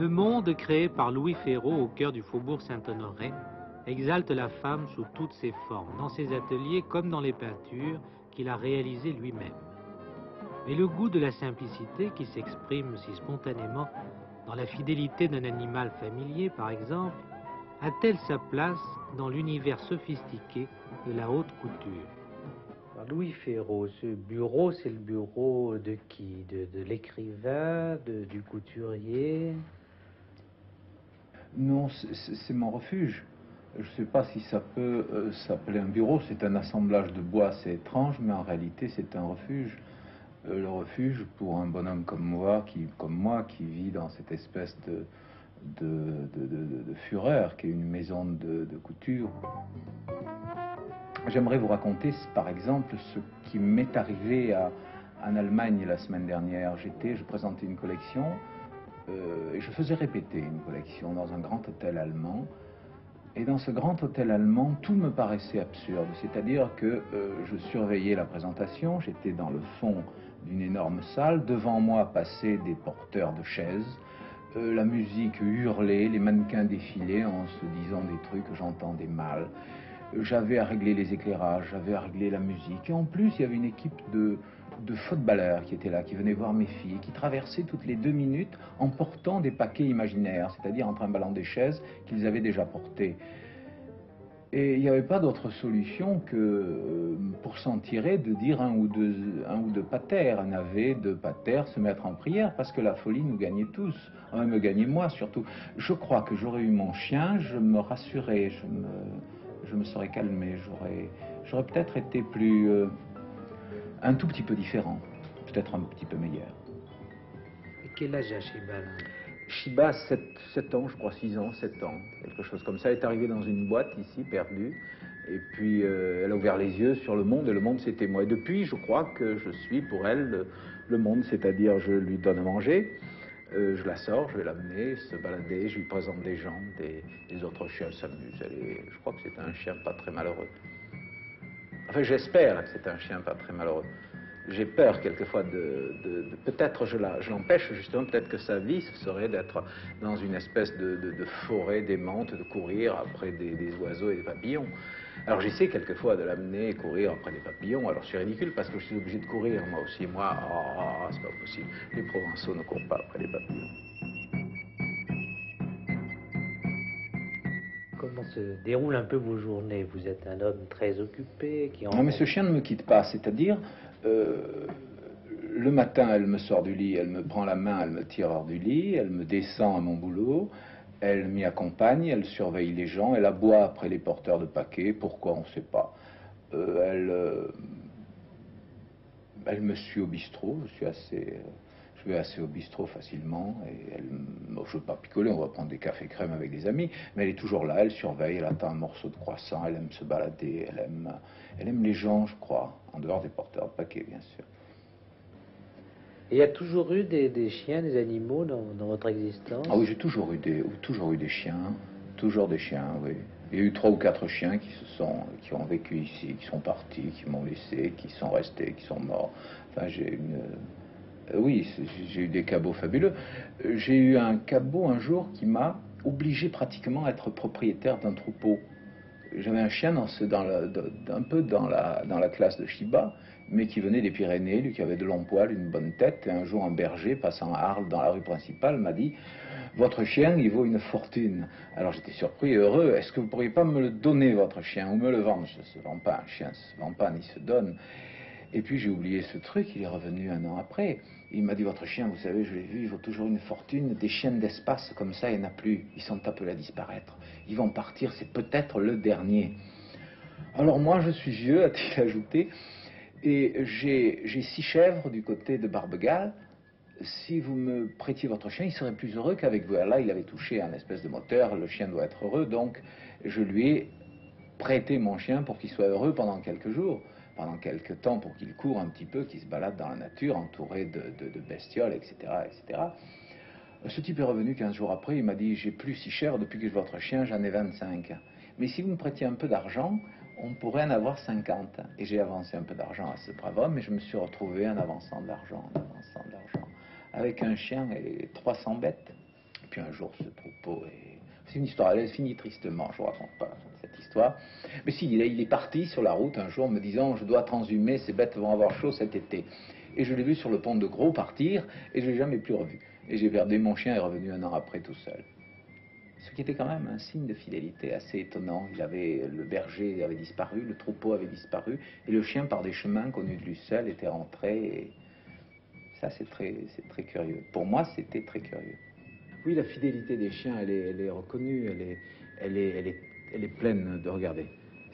Le monde créé par Louis Ferraud au cœur du faubourg Saint-Honoré exalte la femme sous toutes ses formes, dans ses ateliers comme dans les peintures qu'il a réalisées lui-même. Mais le goût de la simplicité qui s'exprime si spontanément dans la fidélité d'un animal familier, par exemple, a-t-elle sa place dans l'univers sophistiqué de la haute couture? Alors, Louis Ferraud, ce bureau, c'est le bureau de qui? De l'écrivain, du couturier? Non, c'est mon refuge. Je ne sais pas si ça peut s'appeler un bureau, c'est un assemblage de bois assez étrange, mais en réalité c'est un refuge. Le refuge pour un bonhomme comme moi, qui vit dans cette espèce de fureur, qui est une maison de couture. J'aimerais vous raconter, par exemple, ce qui m'est arrivé en Allemagne la semaine dernière. Je présentais une collection et je faisais répéter une collection dans un grand hôtel allemand. Et dans ce grand hôtel allemand, tout me paraissait absurde. C'est-à-dire que je surveillais la présentation, j'étais dans le fond d'une énorme salle, devant moi passaient des porteurs de chaises, la musique hurlait, les mannequins défilaient en se disant des trucs que j'entendais mal. J'avais à régler les éclairages, j'avais à régler la musique. Et en plus, il y avait une équipe de footballeurs qui étaient là, qui venaient voir mes filles, qui traversaient toutes les 2 minutes en portant des paquets imaginaires, c'est-à-dire en trimballant des chaises qu'ils avaient déjà portées. Et il n'y avait pas d'autre solution que, pour s'en tirer, de dire un ou deux pater, un ave, 2 pater, se mettre en prière, parce que la folie nous gagnait tous, me gagnait moi surtout. Je crois que j'aurais eu mon chien, je me rassurais, je me serais calmé, j'aurais peut-être été un tout petit peu différent, peut-être un petit peu meilleur. Et quel âge a Shiba là? Shiba, 7 ans, je crois, 6 ans, 7 ans, quelque chose comme ça. Elle est arrivée dans une boîte ici, perdue, et puis elle a ouvert les yeux sur le monde, et le monde c'était moi. Et depuis, je crois que je suis pour elle le monde, c'est-à-dire je lui donne à manger, je la sors, je vais l'amener, se balader, je lui présente des gens, des autres chiens s'amusent. Je crois que c'est un chien pas très malheureux. Enfin, j'espère que c'est un chien pas très malheureux. J'ai peur quelquefois peut-être je l'empêche justement, peut-être que sa vie ce serait d'être dans une espèce de forêt démente, de courir après des oiseaux et des papillons. Alors j'essaie quelquefois de l'amener courir après des papillons, alors c'est ridicule parce que je suis obligé de courir moi aussi, c'est pas possible, les Provençaux ne courent pas après les papillons. Comment se déroulent un peu vos journées? Vous êtes un homme très occupé qui en... Non mais ce chien ne me quitte pas, c'est-à-dire le matin elle me sort du lit, elle me prend la main, elle me tire hors du lit, elle me descend à mon boulot, elle m'y accompagne, elle surveille les gens, elle aboie après les porteurs de paquets, pourquoi on ne sait pas. Elle me suit au bistrot, je vais assez au bistrot facilement, et je ne veux pas picoler, on va prendre des cafés crème avec des amis, mais elle est toujours là, elle surveille, elle attend un morceau de croissant, elle aime se balader, elle aime les gens, je crois, en dehors des porteurs de paquets, bien sûr. Et il y a toujours eu des chiens, des animaux dans votre existence? Ah oui, j'ai toujours eu des chiens, toujours des chiens, oui. Il y a eu 3 ou 4 chiens qui ont vécu ici, qui sont partis, qui m'ont laissé, qui sont restés, qui sont morts. Enfin, oui, j'ai eu des cabots fabuleux. J'ai eu un cabot un jour qui m'a obligé pratiquement à être propriétaire d'un troupeau. J'avais un chien un peu dans la classe de Shiba, mais qui venait des Pyrénées, lui qui avait de longs poils, une bonne tête. Et un jour, un berger passant à Arles dans la rue principale m'a dit « Votre chien, il vaut une fortune. » Alors j'étais surpris et heureux. « Est-ce que vous ne pourriez pas me le donner, votre chien, ou me le vendre ?» Ça ne se vend pas, un chien ne se vend pas ni se donne. Et puis j'ai oublié ce truc, il est revenu 1 an après. Il m'a dit, votre chien, vous savez, je l'ai vu, il vaut toujours une fortune. Des chiens d'espace comme ça, il n'y en a plus. Ils sont appelés à disparaître. Ils vont partir, c'est peut-être le dernier. Alors moi, je suis vieux, a-t-il ajouté, et j'ai 6 chèvres du côté de Barbegal. Si vous me prêtiez votre chien, il serait plus heureux qu'avec vous. Alors là, il avait touché un espèce de moteur, le chien doit être heureux, donc je lui ai prêté mon chien pour qu'il soit heureux pendant quelques jours. Pendant quelques temps pour qu'il court un petit peu, qu'il se balade dans la nature, entouré de bestioles, etc., etc. Ce type est revenu 15 jours après, il m'a dit, j'ai plus 6 chèvres depuis que j'ai votre chien, j'en ai 25. Mais si vous me prêtiez un peu d'argent, on pourrait en avoir 50. Et j'ai avancé un peu d'argent à ce brave homme, et je me suis retrouvé en avançant de l'argent, avec un chien et 300 bêtes. puis un jour, ce troupeau est... C'est une histoire, elle finit tristement, je ne raconte pas cette histoire. Mais si, il est parti sur la route un jour me disant « Je dois transhumer, ces bêtes vont avoir chaud cet été ». Et je l'ai vu sur le pont de Gros partir, et je ne l'ai jamais plus revu. Et j'ai perdu mon chien, est revenu un an après tout seul. Ce qui était quand même un signe de fidélité assez étonnant. Le berger avait disparu, le troupeau avait disparu, et le chien, par des chemins connus de lui seul, était rentré. Et ça, c'est très curieux. Pour moi, c'était très curieux. Oui, la fidélité des chiens, elle est reconnue, elle est pleine de regarder.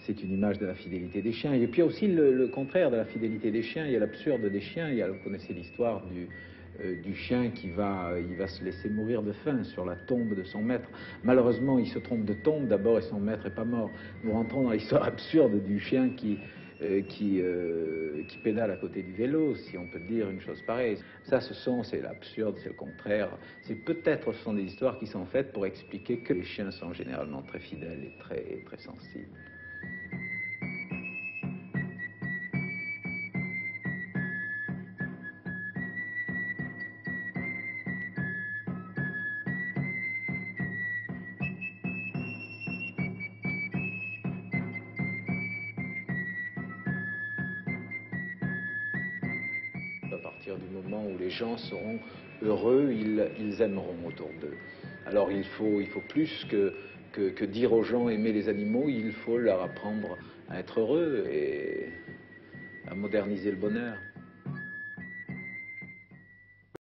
C'est une image de la fidélité des chiens. Et puis il y a aussi le contraire de la fidélité des chiens. Il y a l'absurde des chiens. Vous connaissez l'histoire du chien il va se laisser mourir de faim sur la tombe de son maître. Malheureusement, il se trompe de tombe d'abord et son maître n'est pas mort. Nous rentrons dans l'histoire absurde du chien qui pédale à côté du vélo, si on peut dire une chose pareille. Ça, c'est l'absurde, c'est le contraire. Ce sont des histoires qui sont faites pour expliquer que les chiens sont généralement très fidèles et très sensibles. À partir du moment où les gens seront heureux, ils aimeront autour d'eux. Alors il faut plus que dire aux gens aimer les animaux, il faut leur apprendre à être heureux et à moderniser le bonheur.